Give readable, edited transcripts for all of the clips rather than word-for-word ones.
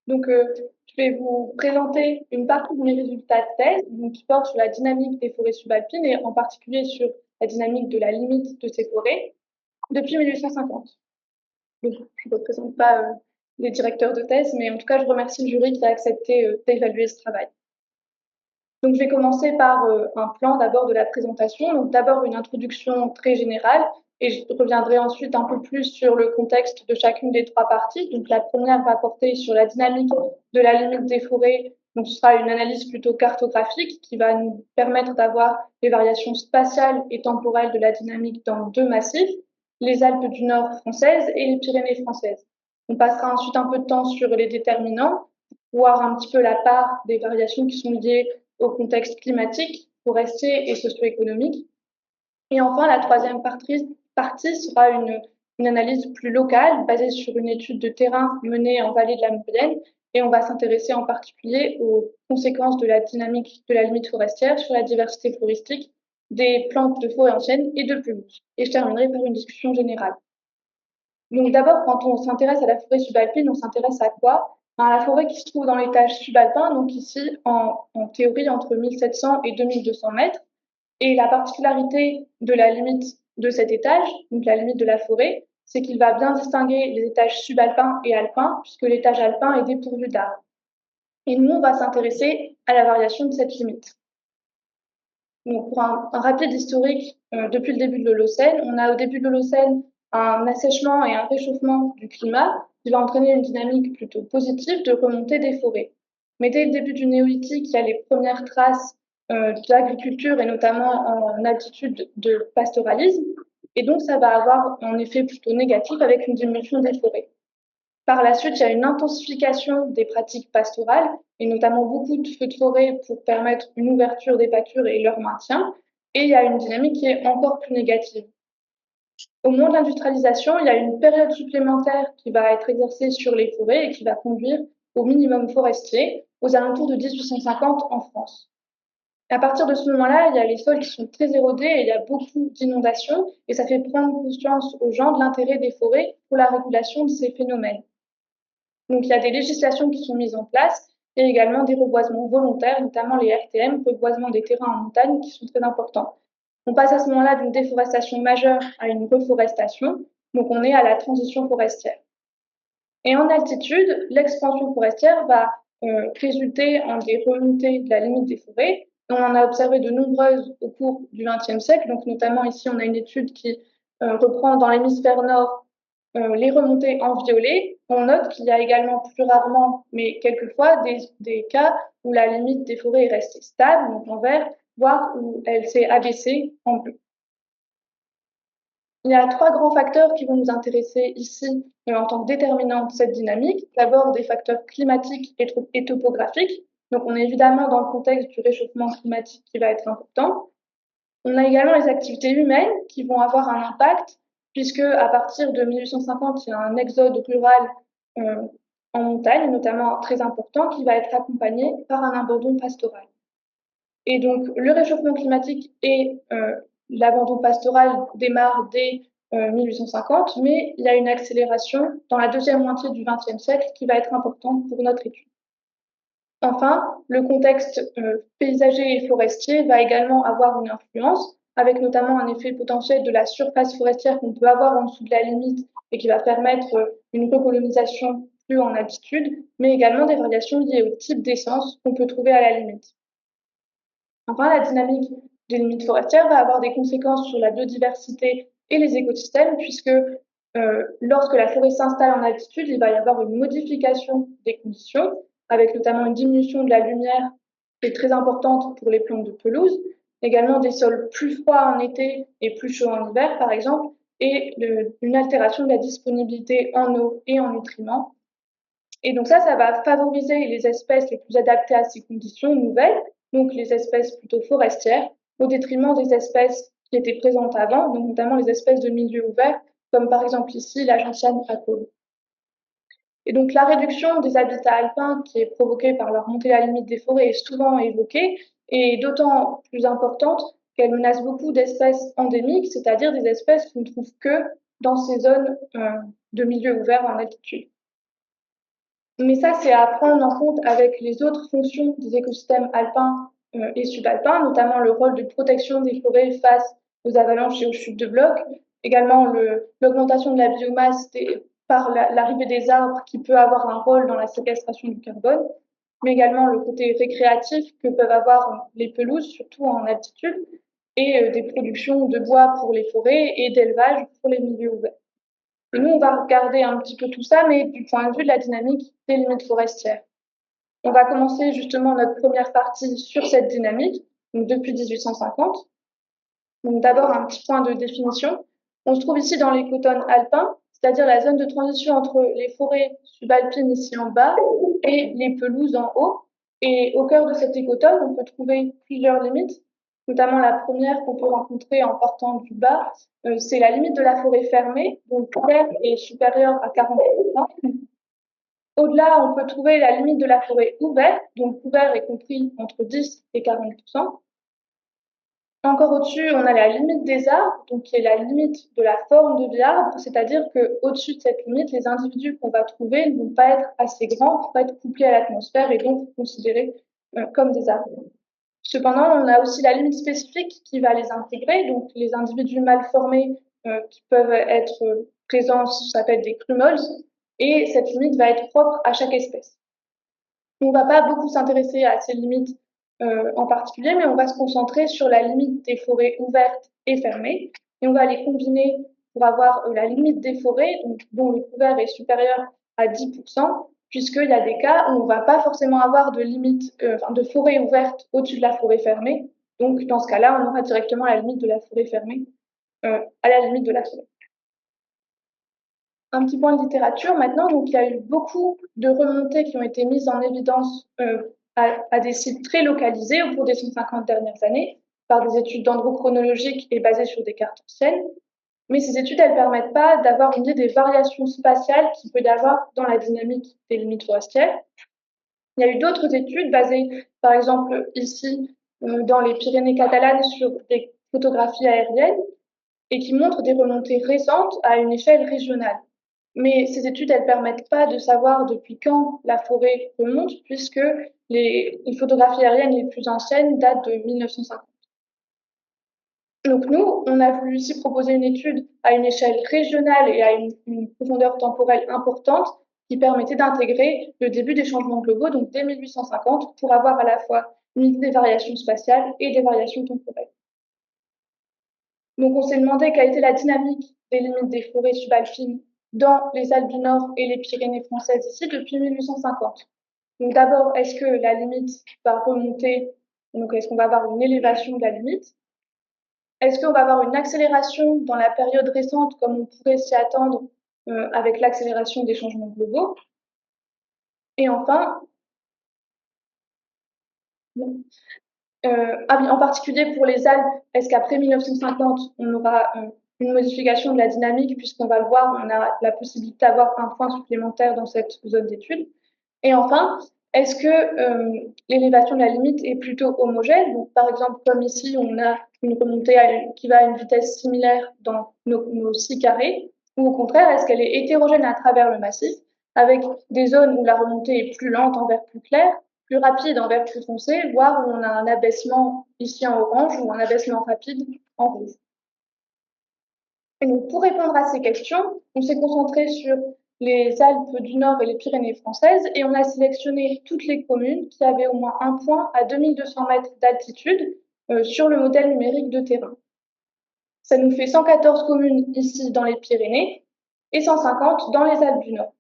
Donc, je vais vous présenter une partie de mes résultats de thèse, donc, qui portent sur la dynamique des forêts subalpines et en particulier sur la dynamique de la limite de ces forêts depuis 1850. Donc, je ne représente pas les directeurs de thèse, mais en tout cas, je remercie le jury qui a accepté d'évaluer ce travail. Donc, je vais commencer par un plan d'abord de la présentation. Donc, d'abord une introduction très générale et je reviendrai ensuite un peu plus sur le contexte de chacune des trois parties. Donc, la première va porter sur la dynamique de la limite des forêts. Donc, ce sera une analyse plutôt cartographique qui va nous permettre d'avoir les variations spatiales et temporelles de la dynamique dans deux massifs, les Alpes du Nord françaises et les Pyrénées françaises. On passera ensuite un peu de temps sur les déterminants, voir un petit peu la part des variations qui sont liées au contexte climatique, forestier et socio-économique. Et enfin, la troisième partie sera une analyse plus locale, basée sur une étude de terrain menée en vallée de la Maurienne, et on va s'intéresser en particulier aux conséquences de la dynamique de la limite forestière sur la diversité floristique des plantes de forêt ancienne et de pelouse. Et je terminerai par une discussion générale. Donc d'abord, quand on s'intéresse à la forêt subalpine, on s'intéresse à quoi? À la forêt qui se trouve dans l'étage subalpin, donc ici en théorie entre 1700 et 2200 mètres. Et la particularité de la limite de cet étage, donc la limite de la forêt, c'est qu'il va bien distinguer les étages subalpins et alpins, puisque l'étage alpin est dépourvu d'arbres. Et nous, on va s'intéresser à la variation de cette limite. Donc, pour un rapide historique, depuis le début de l'Holocène, on a au début de l'Holocène un assèchement et un réchauffement du climat qui va entraîner une dynamique plutôt positive de remontée des forêts. Mais dès le début du néolithique, il y a les premières traces d'agriculture et notamment en altitude de pastoralisme. Et donc, ça va avoir un effet plutôt négatif avec une diminution des forêts. Par la suite, il y a une intensification des pratiques pastorales et notamment beaucoup de feux de forêt pour permettre une ouverture des pâtures et leur maintien. Et il y a une dynamique qui est encore plus négative. Au moment de l'industrialisation, il y a une période supplémentaire qui va être exercée sur les forêts et qui va conduire au minimum forestier aux alentours de 1850 en France. À partir de ce moment-là, il y a les sols qui sont très érodés et il y a beaucoup d'inondations et ça fait prendre conscience aux gens de l'intérêt des forêts pour la régulation de ces phénomènes. Donc, il y a des législations qui sont mises en place et également des reboisements volontaires, notamment les RTM, reboisements des terrains en montagne, qui sont très importants. On passe à ce moment-là d'une déforestation majeure à une reforestation, donc on est à la transition forestière. Et en altitude, l'expansion forestière va résulter en des remontées de la limite des forêts. On en a observé de nombreuses au cours du XXe siècle, donc notamment ici on a une étude qui reprend dans l'hémisphère nord les remontées en violet. On note qu'il y a également plus rarement, mais quelquefois, des cas où la limite des forêts est restée stable, donc en vert, voire où elle s'est abaissée en bleu. Il y a trois grands facteurs qui vont nous intéresser ici en tant que déterminants de cette dynamique. D'abord, des facteurs climatiques et topographiques. Donc, on est évidemment dans le contexte du réchauffement climatique qui va être important. On a également les activités humaines qui vont avoir un impact, puisque à partir de 1850, il y a un exode rural euh, en montagne, notamment très important, qui va être accompagné par un abandon pastoral. Et donc, le réchauffement climatique et l'abandon pastoral démarrent dès 1850, mais il y a une accélération dans la deuxième moitié du XXe siècle qui va être importante pour notre étude. Enfin, le contexte paysager et forestier va également avoir une influence, avec notamment un effet potentiel de la surface forestière qu'on peut avoir en dessous de la limite et qui va permettre une recolonisation plus en altitude, mais également des variations liées au type d'essence qu'on peut trouver à la limite. Enfin, la dynamique des limites forestières va avoir des conséquences sur la biodiversité et les écosystèmes, puisque lorsque la forêt s'installe en altitude, il va y avoir une modification des conditions, avec notamment une diminution de la lumière qui est très importante pour les plantes de pelouse, également des sols plus froids en été et plus chauds en hiver, par exemple, et une altération de la disponibilité en eau et en nutriments. Et donc ça va favoriser les espèces les plus adaptées à ces conditions nouvelles, donc les espèces plutôt forestières, au détriment des espèces qui étaient présentes avant, donc notamment les espèces de milieu ouvert, comme par exemple ici la gentiane facole. Et donc la réduction des habitats alpins qui est provoquée par leur montée à la limite des forêts est souvent évoquée et d'autant plus importante qu'elle menace beaucoup d'espèces endémiques, c'est-à-dire des espèces qu'on ne trouve que dans ces zones de milieu ouvert en altitude. Mais ça, c'est à prendre en compte avec les autres fonctions des écosystèmes alpins et subalpins, notamment le rôle de protection des forêts face aux avalanches et aux chutes de blocs, également l'augmentation de la biomasse par l'arrivée des arbres qui peut avoir un rôle dans la séquestration du carbone, mais également le côté récréatif que peuvent avoir les pelouses, surtout en altitude, et des productions de bois pour les forêts et d'élevage pour les milieux ouverts. Et nous, on va regarder un petit peu tout ça, mais du point de vue de la dynamique des limites forestières. On va commencer justement notre première partie sur cette dynamique, donc depuis 1850. Donc d'abord, un petit point de définition. On se trouve ici dans l'écotone alpin, c'est-à-dire la zone de transition entre les forêts subalpines ici en bas et les pelouses en haut. Et au cœur de cet écotone, on peut trouver plusieurs limites, notamment la première qu'on peut rencontrer en partant du bas, c'est la limite de la forêt fermée, donc l'air est supérieur à 40%. Au-delà, on peut trouver la limite de la forêt ouverte, donc couvert est compris entre 10 et 40%. Encore au-dessus, on a la limite des arbres, donc qui est la limite de la forme de vie arbre, c'est-à-dire qu'au-dessus de cette limite, les individus qu'on va trouver ne vont pas être assez grands pour être couplés à l'atmosphère et donc considérés comme des arbres. Cependant, on a aussi la limite spécifique qui va les intégrer, donc les individus mal formés qui peuvent être présents, ça s'appelle des crumols, et cette limite va être propre à chaque espèce. On ne va pas beaucoup s'intéresser à ces limites en particulier, mais on va se concentrer sur la limite des forêts ouvertes et fermées, et on va les combiner pour avoir la limite des forêts, donc, dont le couvert est supérieur à 10%, puisqu'il y a des cas où on ne va pas forcément avoir de limite, de forêt ouverte au-dessus de la forêt fermée. Donc, dans ce cas-là, on aura directement la limite de la forêt fermée à la limite de la forêt. Un petit point de littérature maintenant, donc il y a eu beaucoup de remontées qui ont été mises en évidence à des sites très localisés au cours des 150 dernières années par des études dendrochronologiques et basées sur des cartes anciennes. Mais ces études, elles ne permettent pas d'avoir une idée des variations spatiales qu'il peut y avoir dans la dynamique des limites forestières. Il y a eu d'autres études basées, par exemple ici dans les Pyrénées catalanes, sur des photographies aériennes et qui montrent des remontées récentes à une échelle régionale. Mais ces études, elles permettent pas de savoir depuis quand la forêt remonte, puisque les photographies aériennes les plus anciennes datent de 1950. Donc nous, on a voulu ici proposer une étude à une échelle régionale et à une profondeur temporelle importante qui permettait d'intégrer le début des changements globaux, donc dès 1850, pour avoir à la fois une idée des variations spatiales et des variations temporelles. Donc on s'est demandé quelle était la dynamique des limites des forêts subalpines dans les Alpes du Nord et les Pyrénées françaises ici depuis 1850. Donc d'abord, est-ce que la limite va remonter? Donc est-ce qu'on va avoir une élévation de la limite? Est-ce qu'on va avoir une accélération dans la période récente comme on pourrait s'y attendre avec l'accélération des changements globaux? Et enfin, en particulier pour les Alpes, est-ce qu'après 1950, on aura une modification de la dynamique, puisqu'on va le voir, on a la possibilité d'avoir un point supplémentaire dans cette zone d'étude. Et enfin, est-ce que l'élévation de la limite est plutôt homogène? Donc, par exemple, comme ici, on a une remontée qui va à une vitesse similaire dans nos 6 carrés, ou au contraire, est-ce qu'elle est hétérogène à travers le massif, avec des zones où la remontée est plus lente en vert plus clair, plus rapide en vert plus foncé, voire où on a un abaissement ici en orange ou un abaissement rapide en rouge. Et donc, pour répondre à ces questions, on s'est concentré sur les Alpes du Nord et les Pyrénées françaises et on a sélectionné toutes les communes qui avaient au moins un point à 2200 mètres d'altitude sur le modèle numérique de terrain. Ça nous fait 114 communes ici dans les Pyrénées et 150 dans les Alpes du Nord.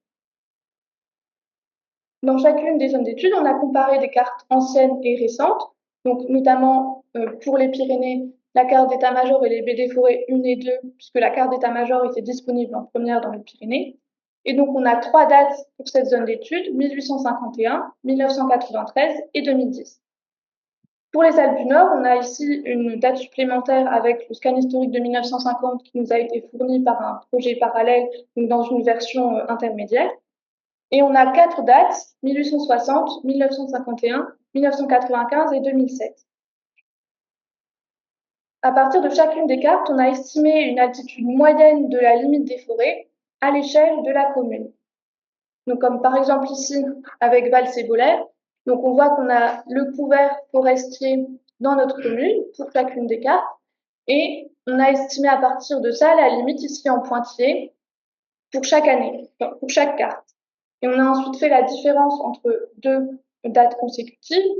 Dans chacune des zones d'études, on a comparé des cartes anciennes et récentes, donc notamment pour les Pyrénées, la carte d'état-major et les BD forêts 1 et 2, puisque la carte d'état-major était disponible en première dans les Pyrénées. Et donc, on a 3 dates pour cette zone d'études, 1851, 1993 et 2010. Pour les Alpes du Nord, on a ici une date supplémentaire avec le scan historique de 1950 qui nous a été fourni par un projet parallèle, donc dans une version intermédiaire. Et on a 4 dates, 1860, 1951, 1995 et 2007. À partir de chacune des cartes, on a estimé une altitude moyenne de la limite des forêts à l'échelle de la commune. Donc, comme par exemple ici avec Val-Sébolaire. Donc, on voit qu'on a le couvert forestier dans notre commune pour chacune des cartes. Et on a estimé à partir de ça la limite ici en pointillé pour chaque année, pour chaque carte. Et on a ensuite fait la différence entre deux dates consécutives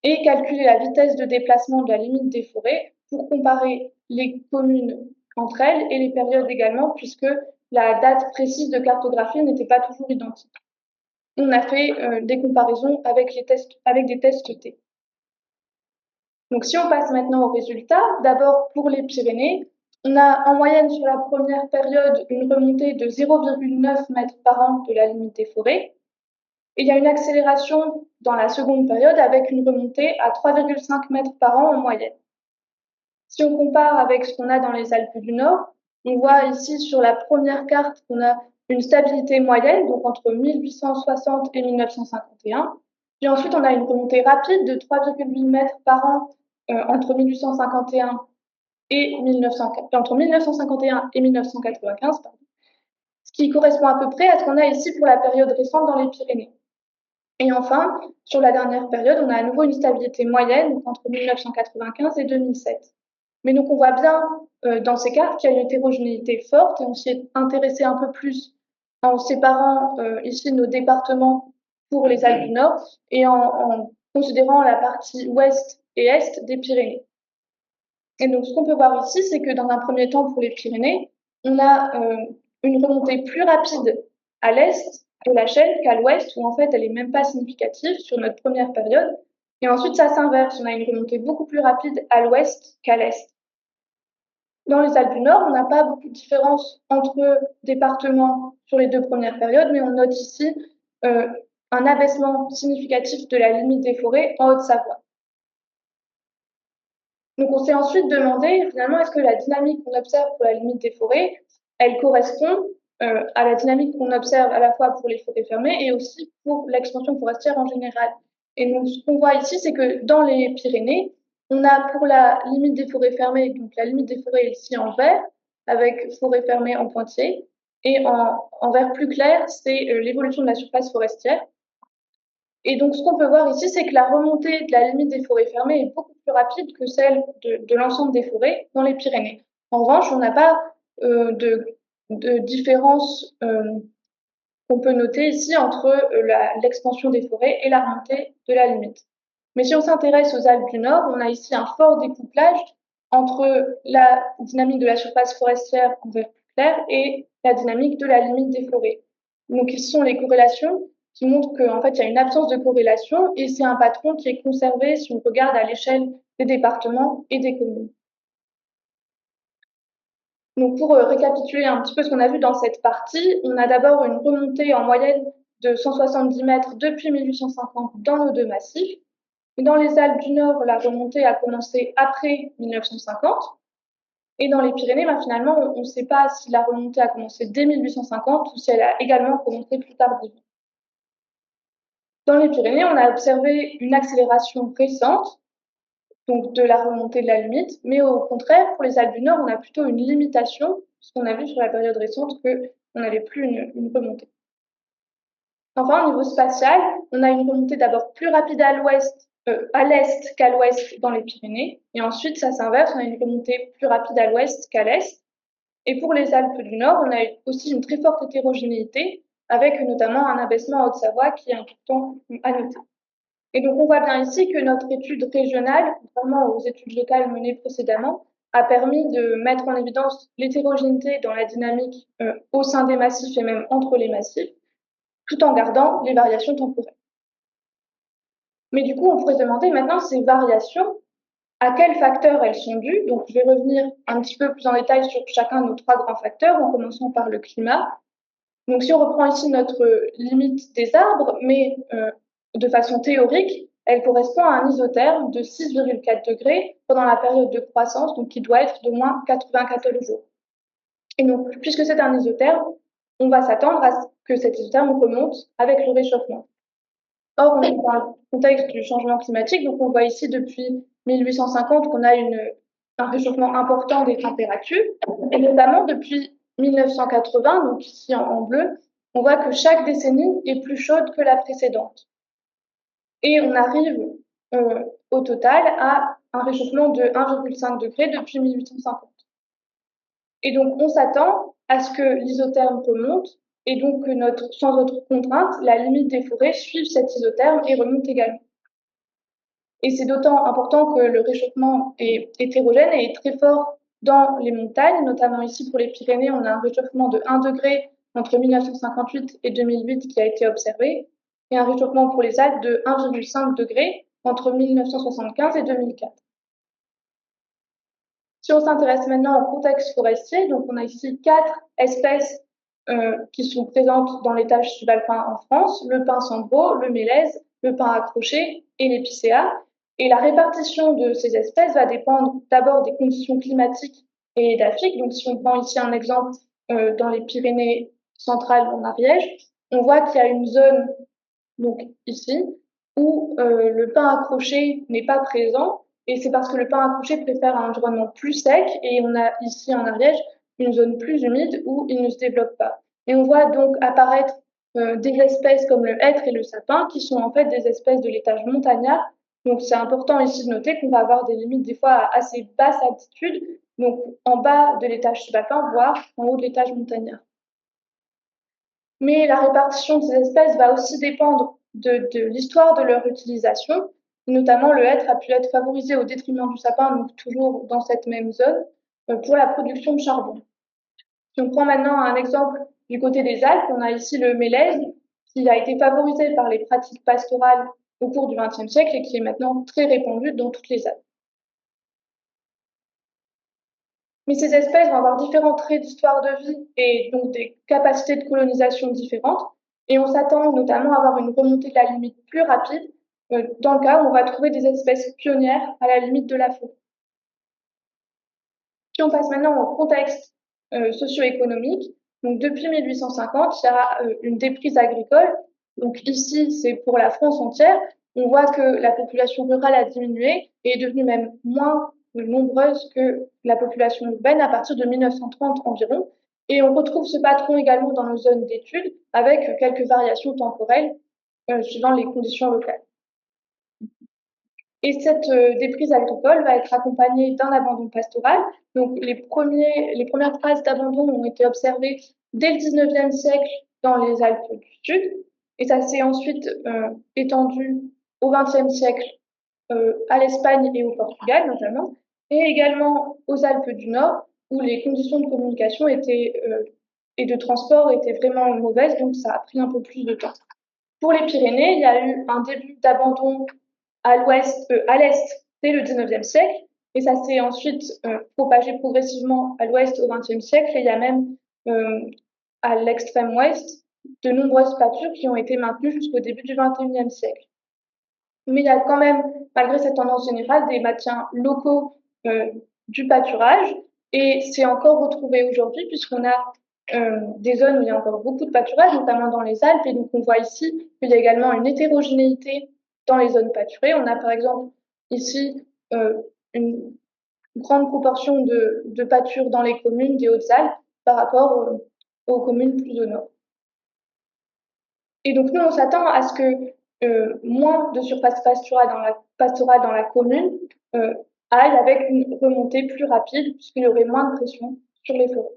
et calculé la vitesse de déplacement de la limite des forêts pour comparer les communes entre elles et les périodes également, puisque la date précise de cartographie n'était pas toujours identique. On a fait des comparaisons avec des tests T. Donc, si on passe maintenant aux résultats, d'abord pour les Pyrénées, on a en moyenne sur la première période une remontée de 0,9 mètres par an de la limite des forêts. Et il y a une accélération dans la seconde période avec une remontée à 3,5 mètres par an en moyenne. Si on compare avec ce qu'on a dans les Alpes du Nord, on voit ici sur la première carte qu'on a une stabilité moyenne, donc entre 1860 et 1951. Puis ensuite, on a une remontée rapide de 3,8 mètres par an entre 1851 et entre 1951 et 1995, pardon, ce qui correspond à peu près à ce qu'on a ici pour la période récente dans les Pyrénées. Et enfin, sur la dernière période, on a à nouveau une stabilité moyenne entre 1995 et 2007. Mais donc, on voit bien dans ces cartes qu'il y a une hétérogénéité forte et on s'y est intéressé un peu plus en séparant ici nos départements pour les Alpes du Nord et en considérant la partie ouest et est des Pyrénées. Et donc, ce qu'on peut voir ici, c'est que dans un premier temps, pour les Pyrénées, on a une remontée plus rapide à l'est de la chaîne qu'à l'ouest, où en fait, elle n'est même pas significative sur notre première période. Et ensuite, ça s'inverse. On a une remontée beaucoup plus rapide à l'ouest qu'à l'est. Dans les Alpes du Nord, on n'a pas beaucoup de différence entre départements sur les deux premières périodes, mais on note ici un abaissement significatif de la limite des forêts en Haute-Savoie. Donc, on s'est ensuite demandé, finalement, est-ce que la dynamique qu'on observe pour la limite des forêts, elle correspond à la dynamique qu'on observe à la fois pour les forêts fermées et aussi pour l'expansion forestière en général. Et donc, ce qu'on voit ici, c'est que dans les Pyrénées, on a pour la limite des forêts fermées, donc la limite des forêts ici en vert, avec forêts fermées en pointillé, et en vert plus clair, c'est l'évolution de la surface forestière. Et donc, ce qu'on peut voir ici, c'est que la remontée de la limite des forêts fermées est beaucoup plus rapide que celle de l'ensemble des forêts dans les Pyrénées. En revanche, on n'a pas de différence qu'on peut noter ici entre l'expansion des forêts et la remontée de la limite. Mais si on s'intéresse aux Alpes du Nord, on a ici un fort découplage entre la dynamique de la surface forestière en vert plus clair et la dynamique de la limite des forêts. Donc, ici sont les corrélations qui montrent qu'en fait, il y a une absence de corrélation et c'est un patron qui est conservé si on regarde à l'échelle des départements et des communes. Donc, pour récapituler un petit peu ce qu'on a vu dans cette partie, on a d'abord une remontée en moyenne de 170 mètres depuis 1850 dans nos deux massifs. Dans les Alpes du Nord, la remontée a commencé après 1950. Et dans les Pyrénées, finalement, on ne sait pas si la remontée a commencé dès 1850 ou si elle a également commencé plus tardivement. Dans les Pyrénées, on a observé une accélération récente, donc de la remontée de la limite, mais au contraire, pour les Alpes du Nord, on a plutôt une limitation, puisqu'on a vu sur la période récente qu'on n'avait plus une remontée. Enfin, au niveau spatial, on a une remontée d'abord plus rapide à l'est qu'à l'ouest dans les Pyrénées, et ensuite ça s'inverse, on a une remontée plus rapide à l'ouest qu'à l'est. Et pour les Alpes du Nord, on a aussi une très forte hétérogénéité, avec notamment un abaissement en Haute-Savoie qui est important à noter. Et donc on voit bien ici que notre étude régionale, contrairement aux études locales menées précédemment, a permis de mettre en évidence l'hétérogénéité dans la dynamique au sein des massifs et même entre les massifs, tout en gardant les variations temporelles. Mais du coup, on pourrait se demander maintenant ces variations, à quels facteurs elles sont dues. Donc, je vais revenir un petit peu plus en détail sur chacun de nos trois grands facteurs, en commençant par le climat. Donc, si on reprend ici notre limite des arbres, mais de façon théorique, elle correspond à un isotherme de 6,4 degrés pendant la période de croissance, donc qui doit être de moins 94 jours. Et donc, puisque c'est un isotherme, on va s'attendre à ce que cet isotherme remonte avec le réchauffement. Or, on est dans le contexte du changement climatique, donc on voit ici depuis 1850 qu'on a un réchauffement important des températures, et notamment depuis 1980, donc ici en bleu, on voit que chaque décennie est plus chaude que la précédente. Et on arrive au total à un réchauffement de 1,5 degré depuis 1850. Et donc, on s'attend à ce que l'isotherme remonte et donc que sans autre contrainte, la limite des forêts suive cet isotherme et remonte également. Et c'est d'autant important que le réchauffement est hétérogène et est très fort dans les montagnes, notamment ici pour les Pyrénées, on a un réchauffement de 1 degré entre 1958 et 2008 qui a été observé, et un réchauffement pour les Alpes de 1,5 degré entre 1975 et 2004. Si on s'intéresse maintenant au contexte forestier, donc on a ici 4 espèces qui sont présentes dans les taches subalpins en France, le pin cendreau, le mélèze, le pin accroché et l'épicéa. Et la répartition de ces espèces va dépendre d'abord des conditions climatiques et édaphiques. Donc si on prend ici un exemple dans les Pyrénées centrales en Ariège, on voit qu'il y a une zone, donc ici, où le pin accroché n'est pas présent, et c'est parce que le pin accroché préfère un environnement plus sec, et on a ici en Ariège une zone plus humide où il ne se développe pas. Et on voit donc apparaître des espèces comme le hêtre et le sapin, qui sont en fait des espèces de l'étage montagnard. Donc c'est important ici de noter qu'on va avoir des limites des fois à assez basse altitude, donc en bas de l'étage subalpin, voire en haut de l'étage montagnard. Mais la répartition de ces espèces va aussi dépendre de l'histoire de leur utilisation. Notamment, le hêtre a pu être favorisé au détriment du sapin, donc toujours dans cette même zone, pour la production de charbon. Si on prend maintenant un exemple du côté des Alpes, on a ici le mélèze, qui a été favorisé par les pratiques pastorales au cours du XXe siècle et qui est maintenant très répandu dans toutes les Alpes. Mais ces espèces vont avoir différents traits d'histoire de vie et donc des capacités de colonisation différentes. Et on s'attend notamment à avoir une remontée de la limite plus rapide dans le cas où on va trouver des espèces pionnières à la limite de la faune. Si on passe maintenant au contexte socio-économique, donc depuis 1850, il y a une déprise agricole. Donc ici, c'est pour la France entière. On voit que la population rurale a diminué et est devenue même moins nombreuse que la population urbaine à partir de 1930 environ. Et on retrouve ce patron également dans nos zones d'études avec quelques variations temporelles suivant les conditions locales. Et cette déprise agricole va être accompagnée d'un abandon pastoral. Donc les premières phases d'abandon ont été observées dès le 19e siècle dans les Alpes du Sud. Et ça s'est ensuite étendu au 20e siècle à l'Espagne et au Portugal notamment, et également aux Alpes du Nord, où les conditions de communication et de transport étaient vraiment mauvaises, donc ça a pris un peu plus de temps. Pour les Pyrénées, il y a eu un début d'abandon à l'est dès le 19e siècle, et ça s'est ensuite propagé progressivement à l'ouest au 20e siècle, et il y a même à l'extrême ouest de nombreuses pâtures qui ont été maintenues jusqu'au début du 21e siècle. Mais il y a quand même, malgré cette tendance générale, des maintiens locaux du pâturage, et c'est encore retrouvé aujourd'hui puisqu'on a des zones où il y a encore beaucoup de pâturage, notamment dans les Alpes, et donc on voit ici qu'il y a également une hétérogénéité dans les zones pâturées. On a par exemple ici une grande proportion de pâture dans les communes des Hautes-Alpes par rapport aux communes plus au nord. Et donc nous, on s'attend à ce que moins de surface pastorale dans la commune aille avec une remontée plus rapide, puisqu'il y aurait moins de pression sur les forêts.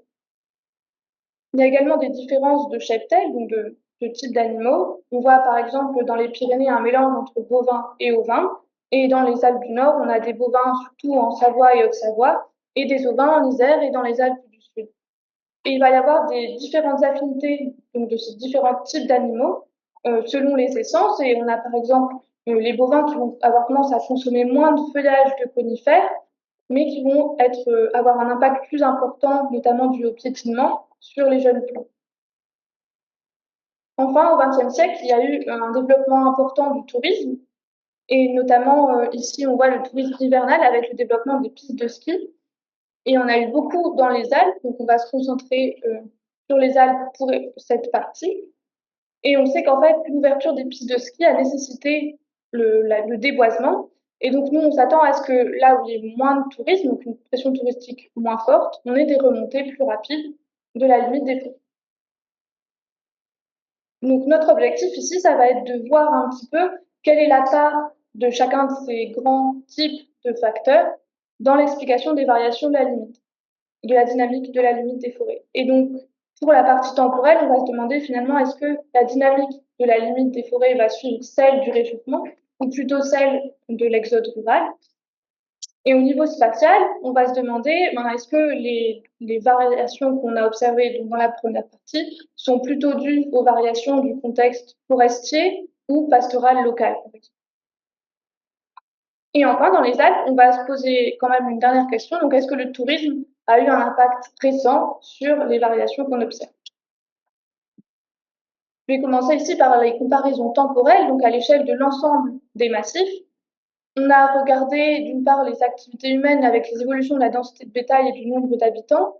Il y a également des différences de cheptel, donc de type d'animaux. On voit par exemple dans les Pyrénées un mélange entre bovins et ovins, et dans les Alpes du Nord, on a des bovins surtout en Savoie et Haute-Savoie, et des ovins en Isère et dans les Alpes du Sud. Et il va y avoir des différentes affinités donc, de ces différents types d'animaux selon les essences. Et on a par exemple les bovins qui vont avoir tendance à consommer moins de feuillage de conifères, mais qui vont avoir un impact plus important, notamment dû au piétinement, sur les jeunes plants. Enfin, au XXe siècle, il y a eu un développement important du tourisme, et notamment ici, on voit le tourisme hivernal avec le développement des pistes de ski. Et on a eu beaucoup dans les Alpes, donc on va se concentrer sur les Alpes pour cette partie. Et on sait qu'en fait, l'ouverture des pistes de ski a nécessité le déboisement. Et donc nous, on s'attend à ce que là où il y ait moins de tourisme, donc une pression touristique moins forte, on ait des remontées plus rapides de la limite des prix. Donc notre objectif ici, ça va être de voir un petit peu quelle est la part de chacun de ces grands types de facteurs dans l'explication des variations de la limite, de la dynamique de la limite des forêts. Et donc, pour la partie temporelle, on va se demander finalement est-ce que la dynamique de la limite des forêts va suivre celle du réchauffement ou plutôt celle de l'exode rural. Et au niveau spatial, on va se demander est-ce que les variations qu'on a observées donc dans la première partie sont plutôt dues aux variations du contexte forestier ou pastoral local. Et enfin, dans les Alpes, on va se poser quand même une dernière question. Donc, est-ce que le tourisme a eu un impact récent sur les variations qu'on observe? Je vais commencer ici par les comparaisons temporelles, donc à l'échelle de l'ensemble des massifs. On a regardé d'une part les activités humaines avec les évolutions de la densité de bétail et du nombre d'habitants,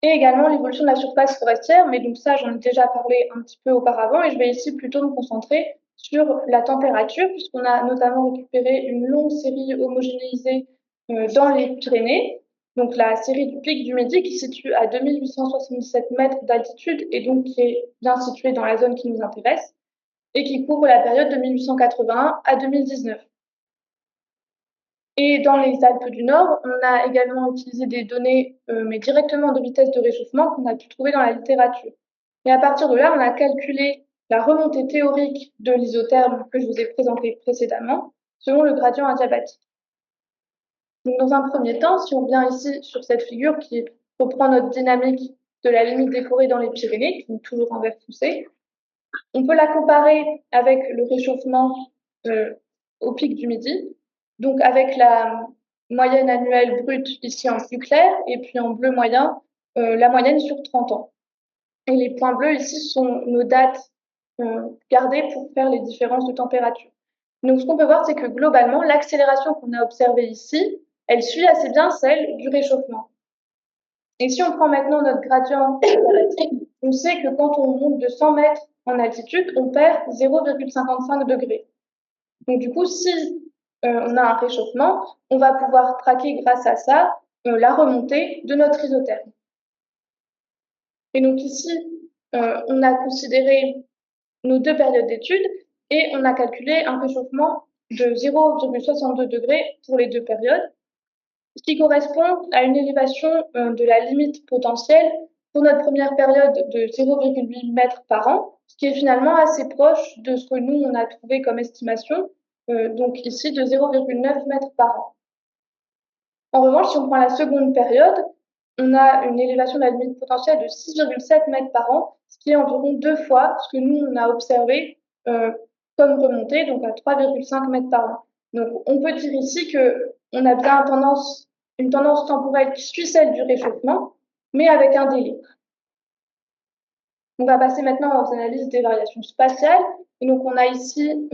et également l'évolution de la surface forestière, mais donc ça, j'en ai déjà parlé un petit peu auparavant, et je vais ici plutôt me concentrer sur la température, puisqu'on a notamment récupéré une longue série homogénéisée dans les Pyrénées, donc la série du pic du Midi qui se situe à 2877 mètres d'altitude et donc qui est bien située dans la zone qui nous intéresse, et qui couvre la période de 1881 à 2019. Et dans les Alpes du Nord, on a également utilisé des données, mais directement de vitesse de réchauffement qu'on a pu trouver dans la littérature. Et à partir de là, on a calculé la remontée théorique de l'isotherme que je vous ai présenté précédemment, selon le gradient adiabatique. Donc, dans un premier temps, si on vient ici sur cette figure qui reprend notre dynamique de la limite des forêts dans les Pyrénées, qui est toujours en vert foncé, on peut la comparer avec le réchauffement au pic du Midi, donc avec la moyenne annuelle brute ici en plus clair, et puis en bleu moyen, la moyenne sur 30 ans. Et les points bleus ici sont nos dates gardées pour faire les différences de température. Donc ce qu'on peut voir, c'est que globalement, l'accélération qu'on a observée ici, elle suit assez bien celle du réchauffement. Et si on prend maintenant notre gradient on sait que quand on monte de 100 mètres en altitude, on perd 0,55 degrés. Donc du coup, si on a un réchauffement, on va pouvoir traquer grâce à ça la remontée de notre isotherme. Et donc ici, on a considéré nos deux périodes d'études et on a calculé un réchauffement de 0,62 degrés pour les deux périodes, ce qui correspond à une élévation de la limite potentielle pour notre première période de 0,8 mètres par an, ce qui est finalement assez proche de ce que nous, on a trouvé comme estimation, donc ici de 0,9 mètres par an. En revanche, si on prend la seconde période, on a une élévation de la limite potentielle de 6,7 mètres par an, ce qui est environ 2 fois ce que nous, on a observé comme remontée, donc à 3,5 mètres par an. Donc on peut dire ici qu'on a bien une tendance temporelle qui suit celle du réchauffement, mais avec un délai. On va passer maintenant aux analyses des variations spatiales. Et donc on a ici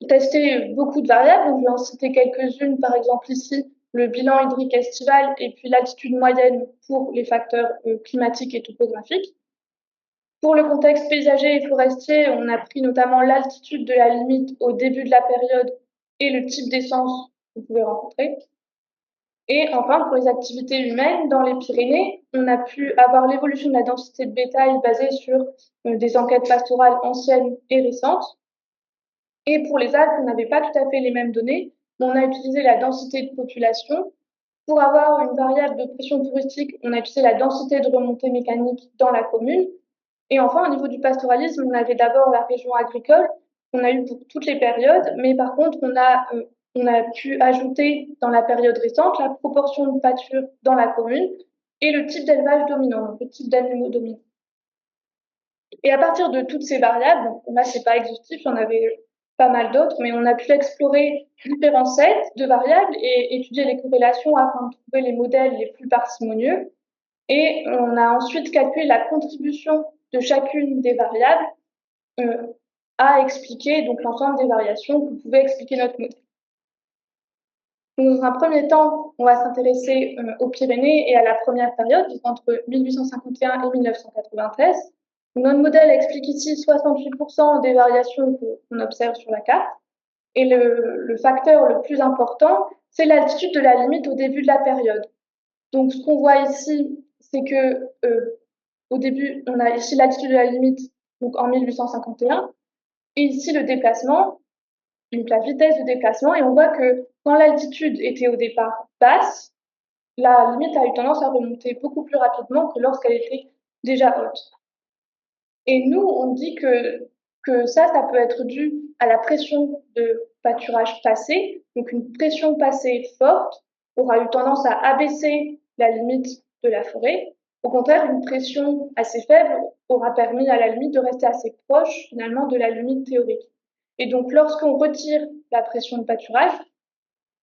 testé beaucoup de variables, donc je vais en citer quelques-unes, par exemple ici le bilan hydrique estival et puis l'altitude moyenne pour les facteurs climatiques et topographiques. Pour le contexte paysager et forestier, on a pris notamment l'altitude de la limite au début de la période et le type d'essence que vous pouvez rencontrer. Et enfin, pour les activités humaines, dans les Pyrénées, on a pu avoir l'évolution de la densité de bétail basée sur des enquêtes pastorales anciennes et récentes. Et pour les Alpes, on n'avait pas tout à fait les mêmes données, mais on a utilisé la densité de population. Pour avoir une variable de pression touristique, on a utilisé la densité de remontée mécanique dans la commune. Et enfin, au niveau du pastoralisme, on avait d'abord la région agricole, qu'on a eu pour toutes les périodes, mais par contre, on a pu ajouter dans la période récente la proportion de pâture dans la commune et le type d'élevage dominant, donc le type d'animaux dominants. Et à partir de toutes ces variables, donc là, c'est pas exhaustif, il y en avait pas mal d'autres, mais on a pu explorer différents sets de variables et étudier les corrélations afin de trouver les modèles les plus parcimonieux. Et on a ensuite calculé la contribution de chacune des variables à expliquer donc l'ensemble des variations que pouvait expliquer notre modèle. Donc, dans un premier temps, on va s'intéresser aux Pyrénées et à la première période, entre 1851 et 1993. Notre modèle explique ici 68% des variations qu'on observe sur la carte. Et le facteur le plus important, c'est l'altitude de la limite au début de la période. Donc, ce qu'on voit ici, c'est que au début, on a ici l'altitude de la limite donc en 1851. Et ici, le déplacement, donc la vitesse de déplacement, et on voit que quand l'altitude était au départ basse, la limite a eu tendance à remonter beaucoup plus rapidement que lorsqu'elle était déjà haute. Et nous, on dit que ça peut être dû à la pression de pâturage passé. Donc une pression passée forte aura eu tendance à abaisser la limite de la forêt. Au contraire, une pression assez faible aura permis à la limite de rester assez proche finalement de la limite théorique. Et donc lorsqu'on retire la pression de pâturage,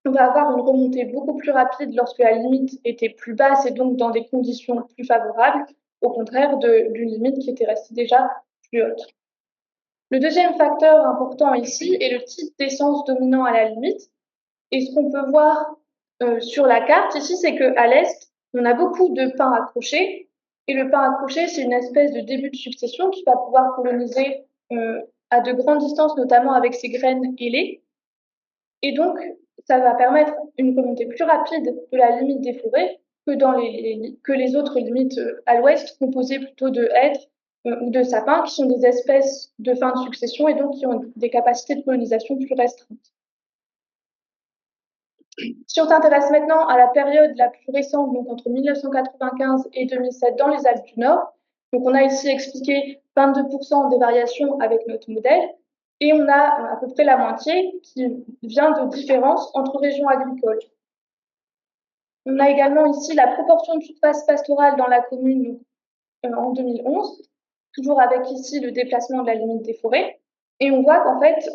on va avoir une remontée beaucoup plus rapide lorsque la limite était plus basse et donc dans des conditions plus favorables, au contraire d'une limite qui était restée déjà plus haute. Le deuxième facteur important ici est le type d'essence dominant à la limite. Et ce qu'on peut voir sur la carte ici, c'est qu'à l'est, on a beaucoup de pins accrochés. Et le pin accroché, c'est une espèce de début de succession qui va pouvoir coloniser à de grandes distances, notamment avec ses graines ailées. Et donc, ça va permettre une remontée plus rapide de la limite des forêts que les autres limites à l'ouest, composées plutôt de hêtres ou de sapins, qui sont des espèces de fin de succession et donc qui ont des capacités de colonisation plus restreintes. Si on s'intéresse maintenant à la période la plus récente, donc entre 1995 et 2007 dans les Alpes du Nord, donc on a ici expliqué 22% des variations avec notre modèle, et on a à peu près la moitié qui vient de différences entre régions agricoles. On a également ici la proportion de surface pastorale dans la commune en 2011, toujours avec ici le déplacement de la limite des forêts. Et on voit qu'en fait,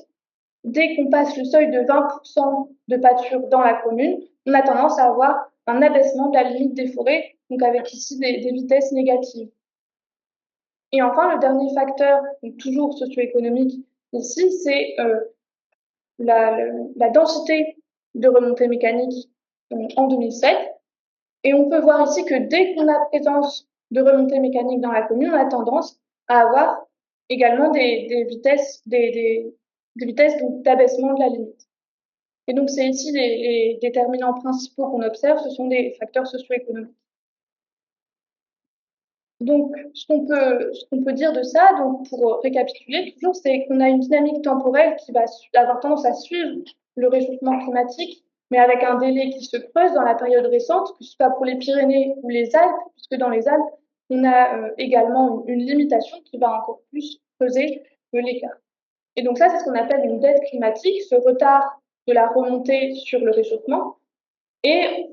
dès qu'on passe le seuil de 20% de pâture dans la commune, on a tendance à avoir un abaissement de la limite des forêts, donc avec ici des vitesses négatives. Et enfin, le dernier facteur, donc toujours socio-économique ici, c'est la densité de remontée mécanique en 2007. Et on peut voir ici que dès qu'on a présence de remontée mécanique dans la commune, on a tendance à avoir également des vitesses, des vitesses d'abaissement de la limite. Et donc, c'est ici les déterminants principaux qu'on observe, ce sont des facteurs socio-économiques. Donc, ce qu'on peut dire de ça, donc pour récapituler toujours, c'est qu'on a une dynamique temporelle qui va avoir tendance à suivre le réchauffement climatique, mais avec un délai qui se creuse dans la période récente, que ce soit pour les Pyrénées ou les Alpes, puisque dans les Alpes, on a également une limitation qui va encore plus creuser l'écart. Et donc ça, c'est ce qu'on appelle une dette climatique, ce retard de la remontée sur le réchauffement. Et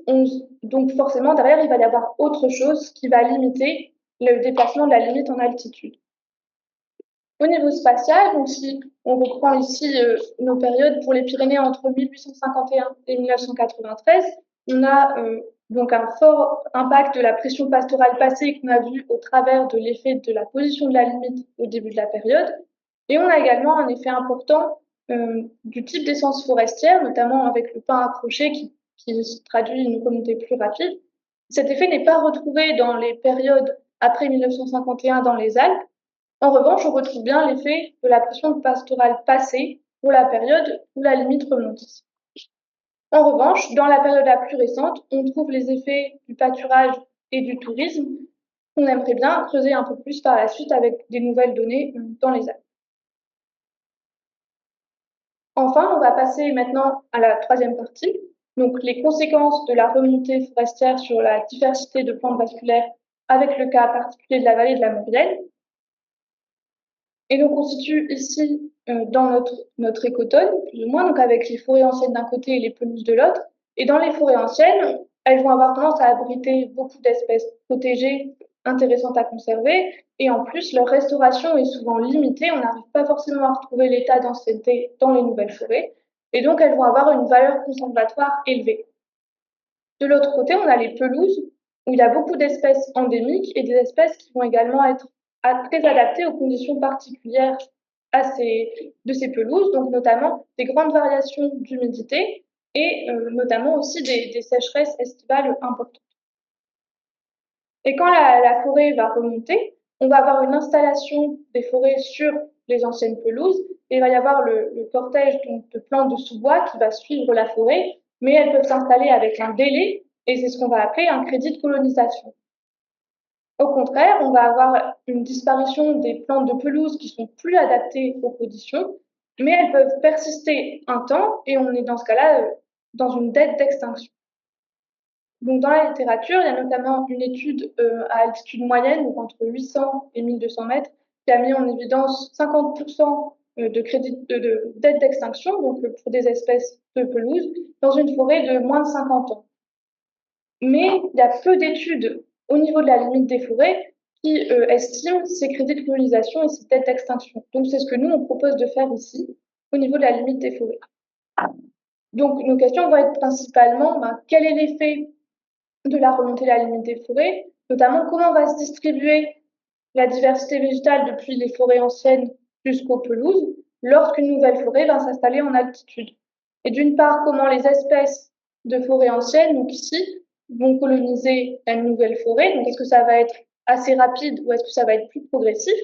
donc forcément, derrière, il va y avoir autre chose qui va limiter le déplacement de la limite en altitude. Au niveau spatial, donc si on reprend ici nos périodes pour les Pyrénées entre 1851 et 1993, on a donc un fort impact de la pression pastorale passée qu'on a vu au travers de l'effet de la position de la limite au début de la période. Et on a également un effet important du type d'essence forestière, notamment avec le pin accroché qui traduit une remontée plus rapide. Cet effet n'est pas retrouvé dans les périodes après 1951 dans les Alpes. En revanche, on retrouve bien l'effet de la pression pastorale passée pour la période où la limite remonte. En revanche, dans la période la plus récente, on trouve les effets du pâturage et du tourisme qu'on aimerait bien creuser un peu plus par la suite avec des nouvelles données dans les Alpes. Enfin, on va passer maintenant à la troisième partie, donc les conséquences de la remontée forestière sur la diversité de plantes vasculaires avec le cas particulier de la vallée de la Maurienne. Et donc, on se situe ici dans notre écotone, plus ou moins, donc avec les forêts anciennes d'un côté et les pelouses de l'autre. Et dans les forêts anciennes, elles vont avoir tendance à abriter beaucoup d'espèces protégées, intéressantes à conserver. Et en plus, leur restauration est souvent limitée. On n'arrive pas forcément à retrouver l'état d'ancienneté dans les nouvelles forêts. Et donc, elles vont avoir une valeur conservatoire élevée. De l'autre côté, on a les pelouses, où il y a beaucoup d'espèces endémiques et des espèces qui vont également être très adaptées aux conditions particulières de ces pelouses, donc notamment des grandes variations d'humidité et notamment aussi des sécheresses estivales importantes. Et quand la forêt va remonter, on va avoir une installation des forêts sur les anciennes pelouses et il va y avoir le cortège donc, de plantes de sous-bois qui va suivre la forêt, mais elles peuvent s'installer avec un délai et c'est ce qu'on va appeler un crédit de colonisation. Au contraire, on va avoir une disparition des plantes de pelouse qui sont plus adaptées aux conditions, mais elles peuvent persister un temps et on est dans ce cas-là dans une dette d'extinction. Donc dans la littérature, il y a notamment une étude à altitude moyenne, donc entre 800 et 1200 mètres, qui a mis en évidence 50% de crédit d'aide d'extinction, donc pour des espèces de pelouse, dans une forêt de moins de 50 ans. Mais il y a peu d'études au niveau de la limite des forêts qui estiment ces crédits de colonisation et ces dettes d'extinction. Donc c'est ce que nous, on propose de faire ici, au niveau de la limite des forêts. Donc nos questions vont être principalement quel est l'effet de la remontée de la limite des forêts, notamment comment va se distribuer la diversité végétale depuis les forêts anciennes jusqu'aux pelouses lorsqu'une nouvelle forêt va s'installer en altitude. Et d'une part, comment les espèces de forêts anciennes, donc ici, vont coloniser la nouvelle forêt. Donc, est-ce que ça va être assez rapide ou est-ce que ça va être plus progressif?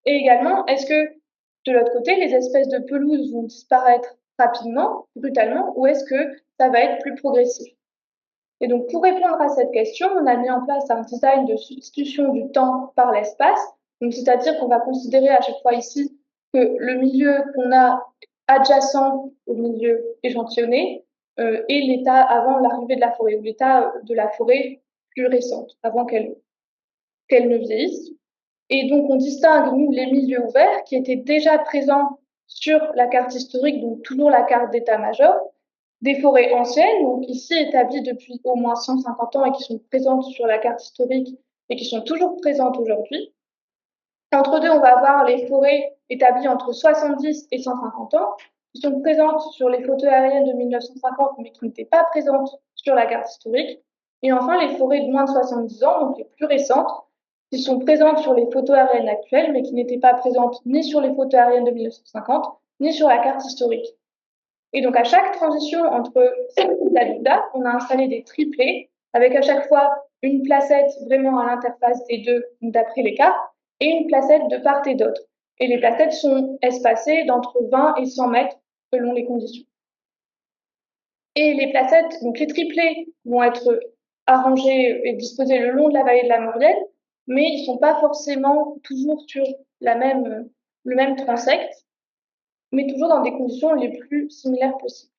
Et également, est-ce que de l'autre côté, les espèces de pelouse vont disparaître rapidement, brutalement, ou est-ce que ça va être plus progressif? Et donc, pour répondre à cette question, on a mis en place un design de substitution du temps par l'espace. Donc, c'est-à-dire qu'on va considérer à chaque fois ici que le milieu qu'on a adjacent au milieu échantillonné est l'état avant l'arrivée de la forêt, ou l'état de la forêt plus récente, avant qu'elle ne vieillisse. Et donc, on distingue, nous, les milieux ouverts qui étaient déjà présents sur la carte historique, donc toujours la carte d'état-major, des forêts anciennes, donc ici établies depuis au moins 150 ans et qui sont présentes sur la carte historique et qui sont toujours présentes aujourd'hui. Entre deux, on va avoir les forêts établies entre 70 et 150 ans, qui sont présentes sur les photos aériennes de 1950, mais qui n'étaient pas présentes sur la carte historique. Et enfin, les forêts de moins de 70 ans, donc les plus récentes, qui sont présentes sur les photos aériennes actuelles, mais qui n'étaient pas présentes ni sur les photos aériennes de 1950, ni sur la carte historique. Et donc, à chaque transition entre ces deux habitats, on a installé des triplés avec à chaque fois une placette vraiment à l'interface des deux, d'après les cartes, et une placette de part et d'autre. Et les placettes sont espacées d'entre 20 et 100 mètres selon les conditions. Et les placettes, donc les triplés, vont être arrangés et disposés le long de la vallée de la Maurienne, mais ils ne sont pas forcément toujours sur le même transect, mais toujours dans des conditions les plus similaires possibles.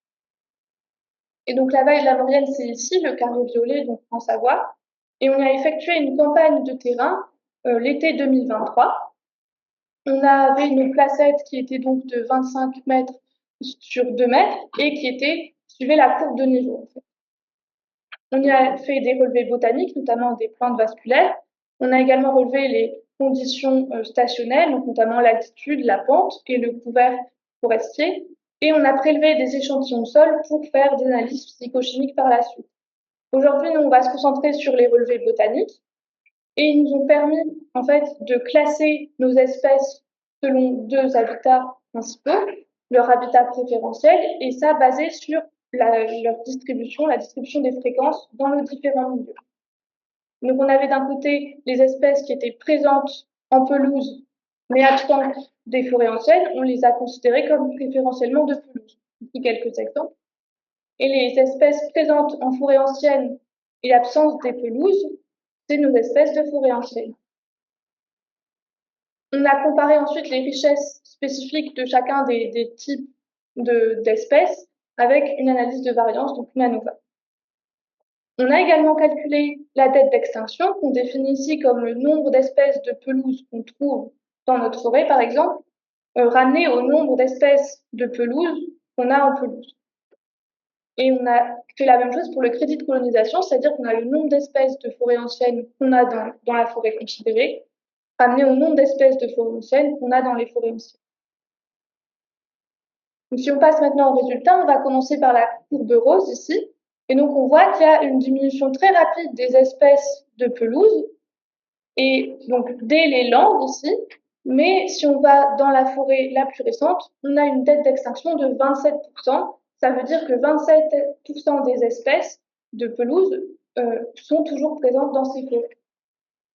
Et donc la vallée de la Maurienne, c'est ici, le carré violet, donc en Savoie. Et on a effectué une campagne de terrain l'été 2023. On avait une placette qui était donc de 25 mètres sur 2 mètres et qui suivait la courbe de niveau. En fait. On y a fait des relevés botaniques, notamment des plantes vasculaires. On a également relevé les conditions stationnelles, donc notamment l'altitude, la pente et le couvert forestier. Et on a prélevé des échantillons de sol pour faire des analyses physico-chimiques par la suite. Aujourd'hui, nous, on va se concentrer sur les relevés botaniques et ils nous ont permis, en fait, de classer nos espèces selon deux habitats principaux, leur habitat préférentiel, et ça basé sur leur distribution, la distribution des fréquences dans nos différents milieux. Donc, on avait d'un côté les espèces qui étaient présentes en pelouse, mais absentes des forêts anciennes, on les a considérées comme préférentiellement de pelouse. Ici quelques exemples. Et les espèces présentes en forêt ancienne et l'absence des pelouses, c'est nos espèces de forêt ancienne. On a comparé ensuite les richesses spécifiques de chacun des types d'espèces avec une analyse de variance, donc une ANOVA. On a également calculé la dette d'extinction, qu'on définit ici comme le nombre d'espèces de pelouses qu'on trouve dans notre forêt, par exemple, ramené au nombre d'espèces de pelouses qu'on a en pelouse. Et on a fait la même chose pour le crédit de colonisation, c'est-à-dire qu'on a le nombre d'espèces de forêts anciennes qu'on a dans la forêt considérée, ramené au nombre d'espèces de forêts anciennes qu'on a dans les forêts anciennes. Donc, si on passe maintenant au résultat, on va commencer par la courbe rose ici. Et donc, on voit qu'il y a une diminution très rapide des espèces de pelouse, et donc dès les landes ici. Mais si on va dans la forêt la plus récente, on a une dette d'extinction de 27%. Ça veut dire que 27% des espèces de pelouse sont toujours présentes dans ces forêts.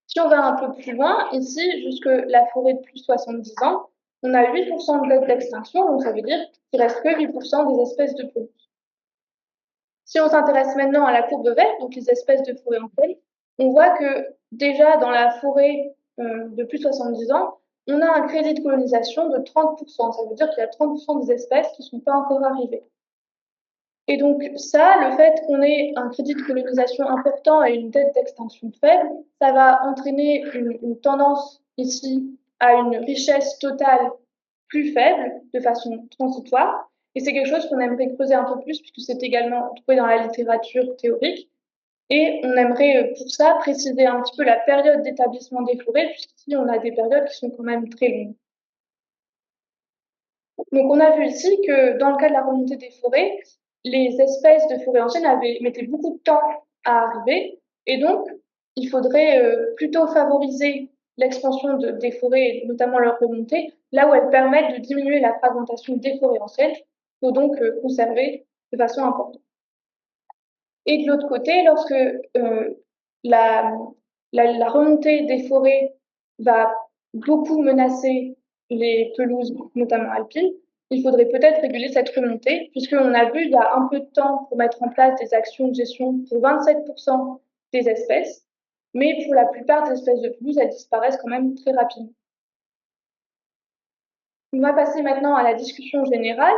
Si on va un peu plus loin, ici, jusque la forêt de plus de 70 ans, on a 8% de dette d'extinction, donc ça veut dire qu'il reste que 8% des espèces de pelouse. Si on s'intéresse maintenant à la courbe verte, donc les espèces de forêt anciennes, on voit que déjà dans la forêt de plus de 70 ans, on a un crédit de colonisation de 30%. Ça veut dire qu'il y a 30% des espèces qui ne sont pas encore arrivées. Et donc ça, le fait qu'on ait un crédit de colonisation important et une dette d'extinction faible, ça va entraîner une tendance ici à une richesse totale plus faible de façon transitoire. Et c'est quelque chose qu'on aimerait creuser un peu plus puisque c'est également trouvé dans la littérature théorique. Et on aimerait pour ça préciser un petit peu la période d'établissement des forêts, puisqu'ici on a des périodes qui sont quand même très longues. Donc on a vu ici que dans le cas de la remontée des forêts, les espèces de forêts anciennes mettaient beaucoup de temps à arriver, et donc il faudrait plutôt favoriser l'expansion des forêts, notamment leur remontée, là où elles permettent de diminuer la fragmentation des forêts anciennes, il faut donc conserver de façon importante. Et de l'autre côté, lorsque la, la remontée des forêts va beaucoup menacer les pelouses, notamment alpines, il faudrait peut-être réguler cette remontée, puisqu'on a vu il y a un peu de temps pour mettre en place des actions de gestion pour 27% des espèces, mais pour la plupart des espèces de pelouses, elles disparaissent quand même très rapidement. On va passer maintenant à la discussion générale.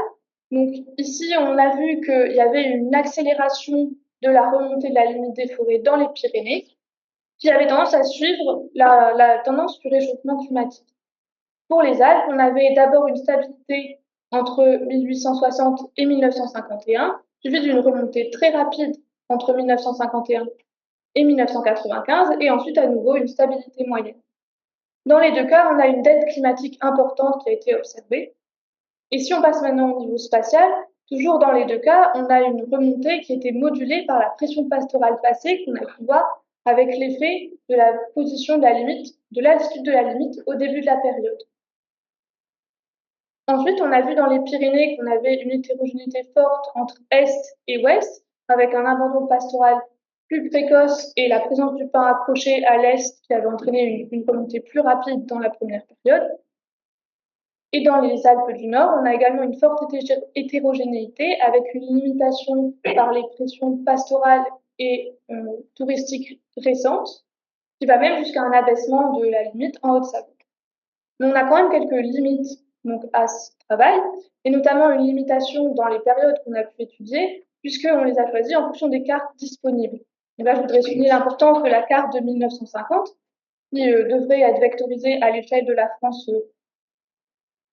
Donc ici, on a vu qu'il y avait une accélération de la remontée de la limite des forêts dans les Pyrénées, qui avait tendance à suivre la tendance du réchauffement climatique. Pour les Alpes, on avait d'abord une stabilité entre 1860 et 1951, suivie d'une remontée très rapide entre 1951 et 1995, et ensuite à nouveau une stabilité moyenne. Dans les deux cas, on a une dette climatique importante qui a été observée. Et si on passe maintenant au niveau spatial, toujours dans les deux cas, on a une remontée qui a été modulée par la pression pastorale passée qu'on a pu voir avec l'effet de la position de la limite, de l'altitude de la limite au début de la période. Ensuite, on a vu dans les Pyrénées qu'on avait une hétérogénéité forte entre Est et Ouest, avec un abandon pastoral plus précoce et la présence du pin accroché à l'Est qui avait entraîné une remontée plus rapide dans la première période. Et dans les Alpes du Nord, on a également une forte hétérogénéité avec une limitation par les pressions pastorales et touristiques récentes, qui va même jusqu'à un abaissement de la limite en Haute-Savoie. Mais on a quand même quelques limites donc, à ce travail, et notamment une limitation dans les périodes qu'on a pu étudier, puisqu'on les a choisies en fonction des cartes disponibles. Et là, je voudrais souligner l'importance de la carte de 1950, qui devrait être vectorisée à l'échelle de la France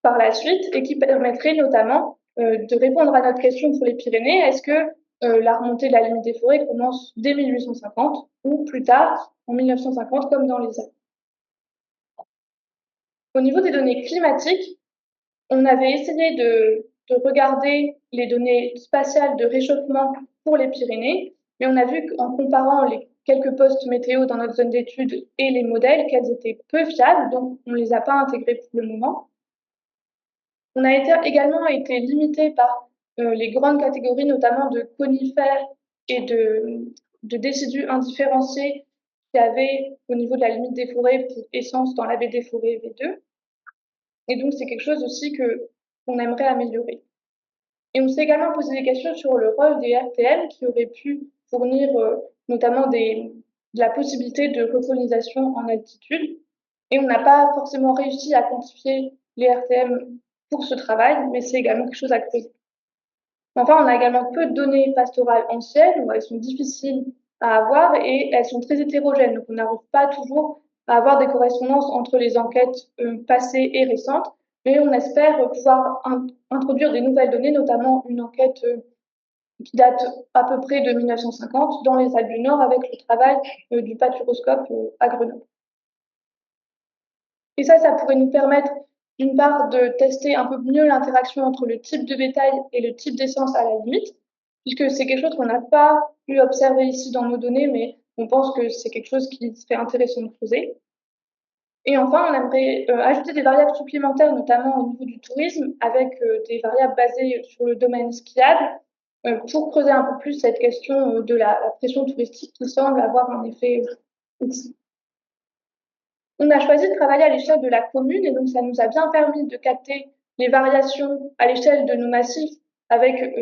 par la suite et qui permettrait notamment de répondre à notre question pour les Pyrénées. Est-ce que la remontée de la limite des forêts commence dès 1850 ou plus tard, en 1950, comme dans les Alpes? Au niveau des données climatiques, on avait essayé de regarder les données spatiales de réchauffement pour les Pyrénées, mais on a vu qu'en comparant les quelques postes météo dans notre zone d'étude et les modèles, qu'elles étaient peu fiables, donc on ne les a pas intégrées pour le moment. On a également été limité par les grandes catégories, notamment de conifères et de décidus indifférenciés qu'il y avait au niveau de la limite des forêts pour essence dans la baie des forêts V2. Et donc, c'est quelque chose aussi qu'on aimerait améliorer. Et on s'est également posé des questions sur le rôle des RTM qui auraient pu fournir notamment de la possibilité de recolonisation en altitude. Et on n'a pas forcément réussi à quantifier les RTM pour ce travail, mais c'est également quelque chose à creuser. Enfin, on a également peu de données pastorales anciennes, où elles sont difficiles à avoir et elles sont très hétérogènes. Donc, on n'arrive pas toujours à avoir des correspondances entre les enquêtes passées et récentes, mais on espère pouvoir introduire des nouvelles données, notamment une enquête qui date à peu près de 1950 dans les Alpes du Nord avec le travail du Paturoscope à Grenoble. Et ça pourrait nous permettre d'une part de tester un peu mieux l'interaction entre le type de bétail et le type d'essence à la limite, puisque c'est quelque chose qu'on n'a pas pu observer ici dans nos données, mais on pense que c'est quelque chose qui serait intéressant de creuser. Et enfin, on aimerait ajouter des variables supplémentaires, notamment au niveau du tourisme, avec des variables basées sur le domaine skiable, pour creuser un peu plus cette question de la pression touristique qui semble avoir un effet ici. On a choisi de travailler à l'échelle de la commune et donc ça nous a bien permis de capter les variations à l'échelle de nos massifs avec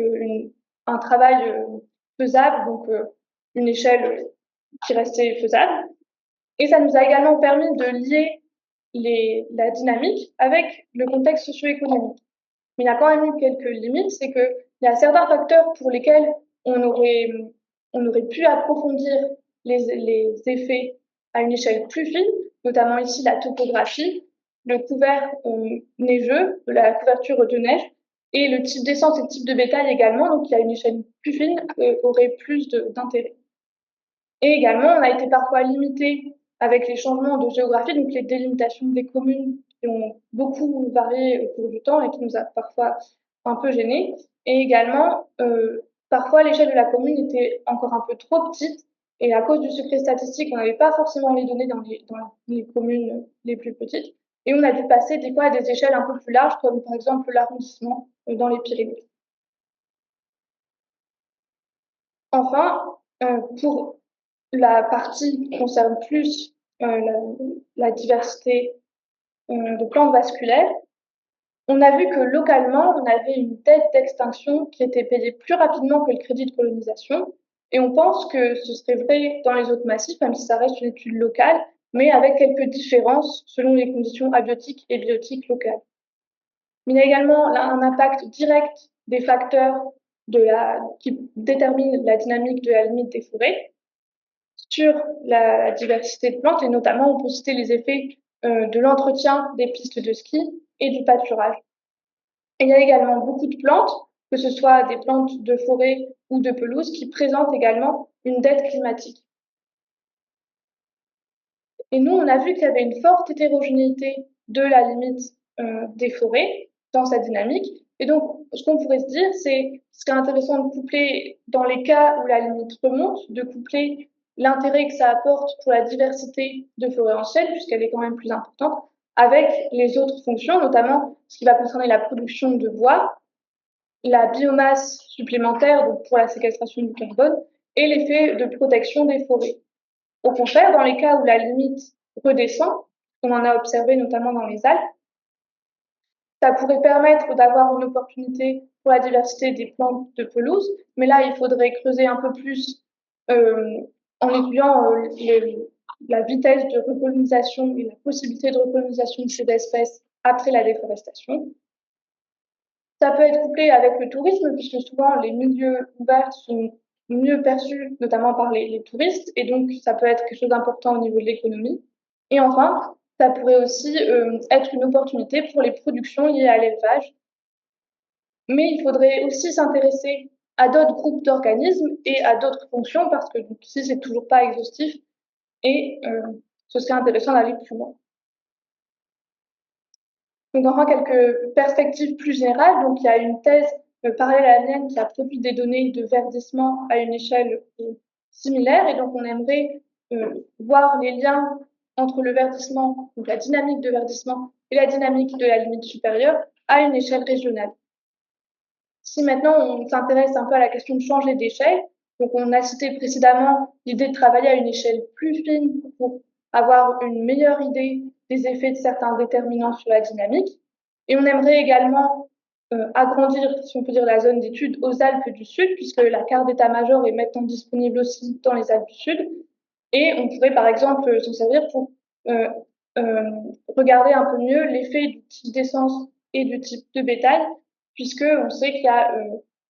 un travail faisable, donc une échelle qui restait faisable. Et ça nous a également permis de lier la dynamique avec le contexte socio-économique. Mais il y a quand même eu quelques limites, c'est qu'il y a certains facteurs pour lesquels on aurait, on aurait pu approfondir les effets à une échelle plus fine, notamment ici la topographie, le couvert neigeux, la couverture de neige, et le type d'essence et le type de bétail également, donc qui à une échelle plus fine aurait plus d'intérêt. Et également, on a été parfois limité avec les changements de géographie, donc les délimitations des communes qui ont beaucoup varié au cours du temps et qui nous a parfois un peu gênés. Et également, parfois, l'échelle de la commune était encore un peu trop petite et à cause du secret statistique, on n'avait pas forcément les données dans les communes les plus petites. Et on a dû passer des fois à des échelles un peu plus larges, comme par exemple l'arrondissement dans les Pyrénées. Enfin, pour la partie qui concerne plus la diversité de plantes vasculaires, on a vu que localement, on avait une dette d'extinction qui était payée plus rapidement que le crédit de colonisation. Et on pense que ce serait vrai dans les autres massifs, même si ça reste une étude locale, mais avec quelques différences selon les conditions abiotiques et biotiques locales. Mais il y a également un impact direct des facteurs qui déterminent la dynamique de la limite des forêts sur la diversité de plantes et notamment on peut citer les effets de l'entretien des pistes de ski et du pâturage. Et il y a également beaucoup de plantes, que ce soit des plantes de forêt ou de pelouse, qui présentent également une dette climatique. Et nous, on a vu qu'il y avait une forte hétérogénéité de la limite des forêts dans sa dynamique. Et donc, ce qu'on pourrait se dire, c'est ce qui est intéressant de coupler, dans les cas où la limite remonte, de coupler l'intérêt que ça apporte pour la diversité de forêts anciennes, puisqu'elle est quand même plus importante, avec les autres fonctions, notamment ce qui va concerner la production de bois, la biomasse supplémentaire donc pour la séquestration du carbone et l'effet de protection des forêts. Au contraire, dans les cas où la limite redescend, on en a observé notamment dans les Alpes, ça pourrait permettre d'avoir une opportunité pour la diversité des plantes de pelouse, mais là, il faudrait creuser un peu plus en étudiant la vitesse de recolonisation et la possibilité de recolonisation de ces espèces après la déforestation. Ça peut être couplé avec le tourisme, puisque souvent les milieux ouverts sont mieux perçus, notamment par les touristes, et donc ça peut être quelque chose d'important au niveau de l'économie. Et enfin, ça pourrait aussi être une opportunité pour les productions liées à l'élevage. Mais il faudrait aussi s'intéresser à d'autres groupes d'organismes et à d'autres fonctions, parce que donc, ici, c'est toujours pas exhaustif, et ce serait intéressant d'aller plus loin. Donc, enfin, quelques perspectives plus générales. Donc, il y a une thèse parallèle à la mienne qui a produit des données de verdissement à une échelle similaire. Et donc, on aimerait voir les liens entre le verdissement, donc la dynamique de verdissement et la dynamique de la limite supérieure à une échelle régionale. Si maintenant on s'intéresse un peu à la question de changer d'échelle, donc on a cité précédemment l'idée de travailler à une échelle plus fine pour avoir une meilleure idée des effets de certains déterminants sur la dynamique. Et on aimerait également agrandir, si on peut dire, la zone d'étude aux Alpes du Sud, puisque la carte d'état-major est maintenant disponible aussi dans les Alpes du Sud. Et on pourrait, par exemple, s'en servir pour euh, regarder un peu mieux l'effet du type d'essence et du type de bétail, puisque on sait qu'il y a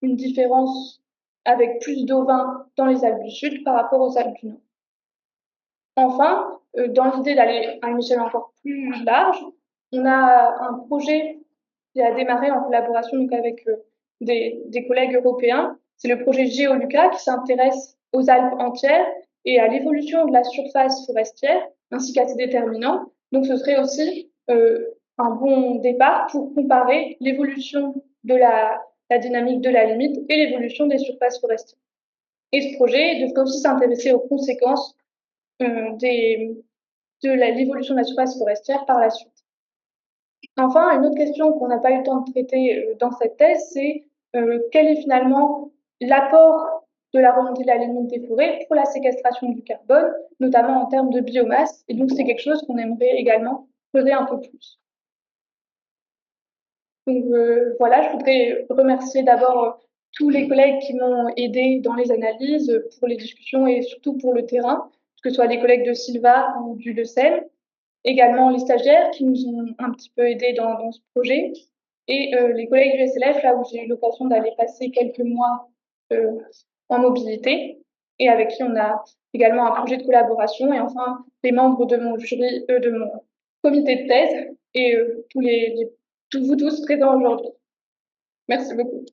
une différence avec plus d'ovins dans les Alpes du Sud par rapport aux Alpes du Nord. Enfin, dans l'idée d'aller à une échelle encore plus large, on a un projet qui a démarré en collaboration donc, avec des collègues européens. C'est le projet GeoLuca qui s'intéresse aux Alpes entières et à l'évolution de la surface forestière ainsi qu'à ses déterminants. Donc ce serait aussi un bon départ pour comparer l'évolution de la dynamique de la limite et l'évolution des surfaces forestières. Et ce projet devrait aussi s'intéresser aux conséquences de l'évolution de la surface forestière par la suite. Enfin, une autre question qu'on n'a pas eu le temps de traiter dans cette thèse, c'est quel est finalement l'apport de la remontée de la limite des forêts pour la séquestration du carbone, notamment en termes de biomasse. Et donc, c'est quelque chose qu'on aimerait également creuser un peu plus. Donc voilà, je voudrais remercier d'abord tous les collègues qui m'ont aidé dans les analyses, pour les discussions et surtout pour le terrain, que ce soit les collègues de Silva ou du LECEL, également les stagiaires qui nous ont un petit peu aidés dans ce projet, et les collègues du SLF, là où j'ai eu l'occasion d'aller passer quelques mois euh, en mobilité, et avec qui on a également un projet de collaboration, et enfin les membres de mon jury, de mon comité de thèse, et tous vous tous présents aujourd'hui. Merci beaucoup.